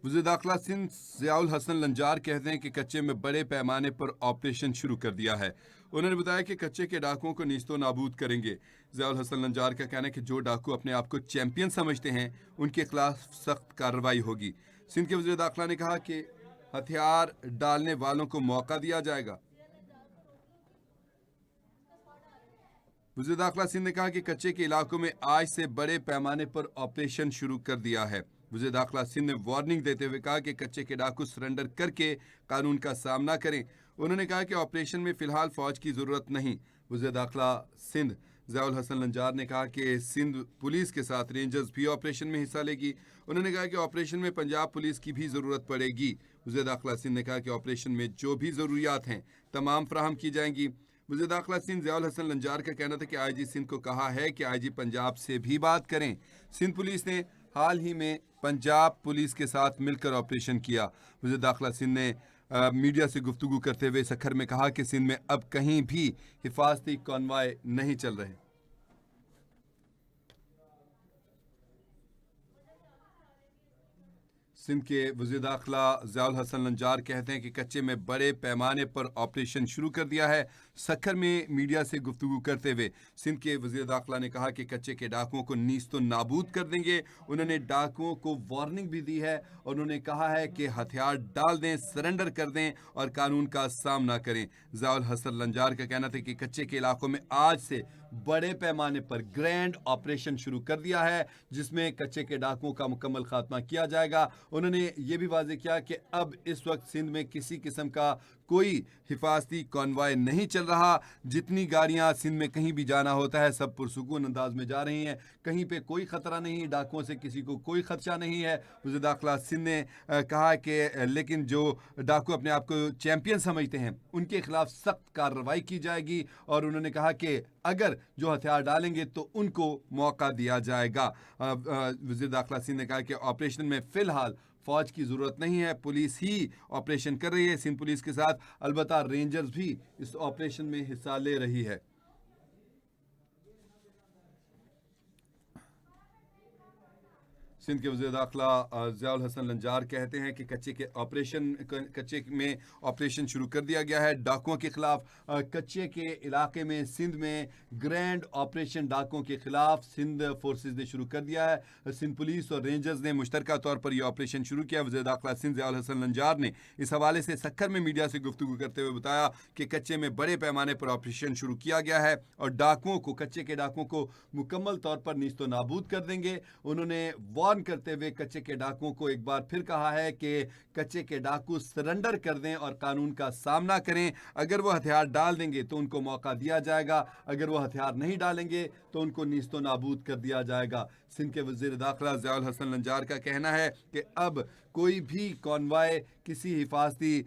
वज़ीर दाखिला सिंध ज़ियाउल हसन लंजार कहते हैं कि कच्चे में बड़े पैमाने पर ऑपरेशन शुरू कर दिया है। उन्होंने बताया कि कच्चे के डाकुओं को नीस्तो नाबूद करेंगे। ज़ियाउल हसन लंजार का कहना है कि जो डाकू अपने आप को चैंपियन समझते हैं उनके खिलाफ सख्त कार्रवाई होगी। सिंध के वज़ीर दाखिला ने कहा कि हथियार डालने वालों को मौका दिया जाएगा। वज़ीर दाखिला सिंध ने कहा कि कच्चे के इलाकों में आज से बड़े पैमाने पर ऑपरेशन शुरू कर दिया है। वज़ीर दाखिला सिंध ने वार्निंग देते हुए कहा कि कच्चे के डाकू सरेंडर करके कानून का सामना करें। उन्होंने कहा कि ऑपरेशन में फिलहाल फौज की जरूरत नहीं। वज़ीर दाखिला सिंध ज़ियाउल हसन लंजार ने कहा कि सिंध पुलिस के साथ रेंजर्स भी ऑपरेशन में हिस्सा लेगी। उन्होंने कहा कि ऑपरेशन में पंजाब पुलिस की भी ज़रूरत पड़ेगी। वज़ीर दाखिला सिंध ने कहा कि ऑपरेशन में जो भी ज़रूरियात हैं तमाम फराहम की जाएंगी। वज़ीर दाखिला सिंध ज़ियाउल हसन लंजार का कहना था कि आईजी सिंध को कहा है कि आईजी पंजाब से भी बात करें। सिंध पुलिस ने हाल ही में पंजाब पुलिस के साथ मिलकर ऑपरेशन किया। वज़ीर दाखिला सिंध ने मीडिया से गुफ्तगू करते हुए सखर में कहा कि सिंध में अब कहीं भी हिफाजती कॉन्वॉय नहीं चल रहे। सिंध के वज़ीर दाखिला ज़ियाउल हसन लंजार कहते हैं कि कच्चे में बड़े पैमाने पर ऑपरेशन शुरू कर दिया है। सखर में मीडिया से गुफ्तगू करते हुए सिंध के वज़ीर दाखिला ने कहा कि कच्चे के डाकुओं को नीस्तो नाबूद कर देंगे। उन्होंने डाकुओं को वार्निंग भी दी है और उन्होंने कहा है कि हथियार डाल दें, सरेंडर कर दें और कानून का सामना करें। ज़ियाउल हसन लंजार का कहना था कि कच्चे के इलाकों में आज से बड़े पैमाने पर ग्रैंड ऑपरेशन शुरू कर दिया है, जिसमें कच्चे के डाकुओं का मुकम्मल खात्मा किया जाएगा। उन्होंने ये भी वाज़ेह किया कि अब इस वक्त सिंध में किसी किस्म का कोई हिफाजती कॉन्वॉय नहीं चल रहा। जितनी गाड़ियां सिंध में कहीं भी जाना होता है सब पुरसुकून अंदाज में जा रही हैं। कहीं पे कोई ख़तरा नहीं, डाकुओं से किसी को कोई खदशा नहीं है। वज़ीर दाखिला सिंध ने कहा कि लेकिन जो डाकू अपने आप को चैंपियन समझते हैं उनके खिलाफ सख्त कार्रवाई की जाएगी और उन्होंने कहा कि अगर जो हथियार डालेंगे तो उनको मौका दिया जाएगा। वज़ीर दाखिला सिंध ने कहा कि ऑपरेशन में फ़िलहाल फौज की ज़रूरत नहीं है, पुलिस ही ऑपरेशन कर रही है सिंध पुलिस के साथ। अलबत्ता रेंजर्स भी इस ऑपरेशन में हिस्सा ले रही है। सिंध के वज़ीर दाखिला ज़ियाउल हसन लंजार कहते हैं कि कच्चे में ऑपरेशन शुरू कर दिया गया है डाकुओं के खिलाफ। कच्चे के इलाके में सिंध में ग्रैंड ऑपरेशन डाकुओं के खिलाफ सिंध फोर्सेस ने शुरू कर दिया है। सिंध पुलिस और रेंजर्स ने मुश्तरका तौर पर यह ऑपरेशन शुरू किया। वज़ीर दाखिला सिंध ज़ियाउल हसन लंजार ने इस हवाले से सखर में मीडिया से गुफ्तगू करते हुए बताया कि कच्चे में बड़े पैमाने पर ऑपरेशन शुरू किया गया है और डाकुओं को, कच्चे के डाकुओं को मुकम्मल तौर पर नीस्तो नाबूद कर देंगे। उन्होंने करते हुए कच्चे के डाकुओं को एक बार फिर कहा है कि कच्चे के डाकू सरेंडर कर दें और कानून का सामना करें। अगर वो हथियार डाल देंगे तो उनको मौका दिया जाएगा, अगर वो हथियार नहीं डालेंगे तो उनको नीस्तो नाबूद कर दिया जाएगा। सिंध के वज़ीर दाखिला ज़ियाउल हसन लंजार का कहना है कि अब कोई भी कॉन्वॉय किसी हिफाजती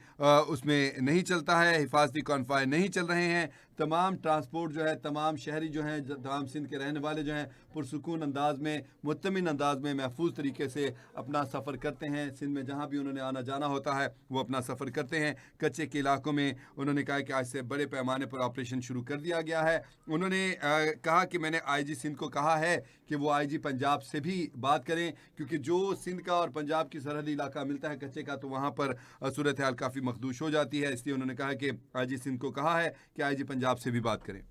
उसमें नहीं चलता है, हिफाजती कॉन्वॉय नहीं चल रहे हैं। तमाम ट्रांसपोर्ट जो है, तमाम शहरी जो हैं, तमाम सिंध के रहने वाले जो हैं पुरसुकून अंदाज में, मुत्तमिन अंदाज में, महफूज तरीके से अपना सफ़र करते हैं। सिंध में जहाँ भी उन्होंने आना जाना होता है वो अपना सफ़र करते हैं। कच्चे के इलाकों में उन्होंने कहा कि आज से बड़े पैमाने पर ऑपरेशन शुरू कर दिया गया है। उन्होंने कहा कि मैंने आईजी सिंध को कहा है कि वो आईजी पंजाब से भी बात करें, क्योंकि जो सिंध का और पंजाब की सरहदी इलाका मिलता है कच्चे का, तो वहाँ पर सूरत हाल काफ़ी मखदूश हो जाती है। इसलिए उन्होंने कहा कि आईजी सिंध को कहा है कि आईजी पंजाब से भी बात करें।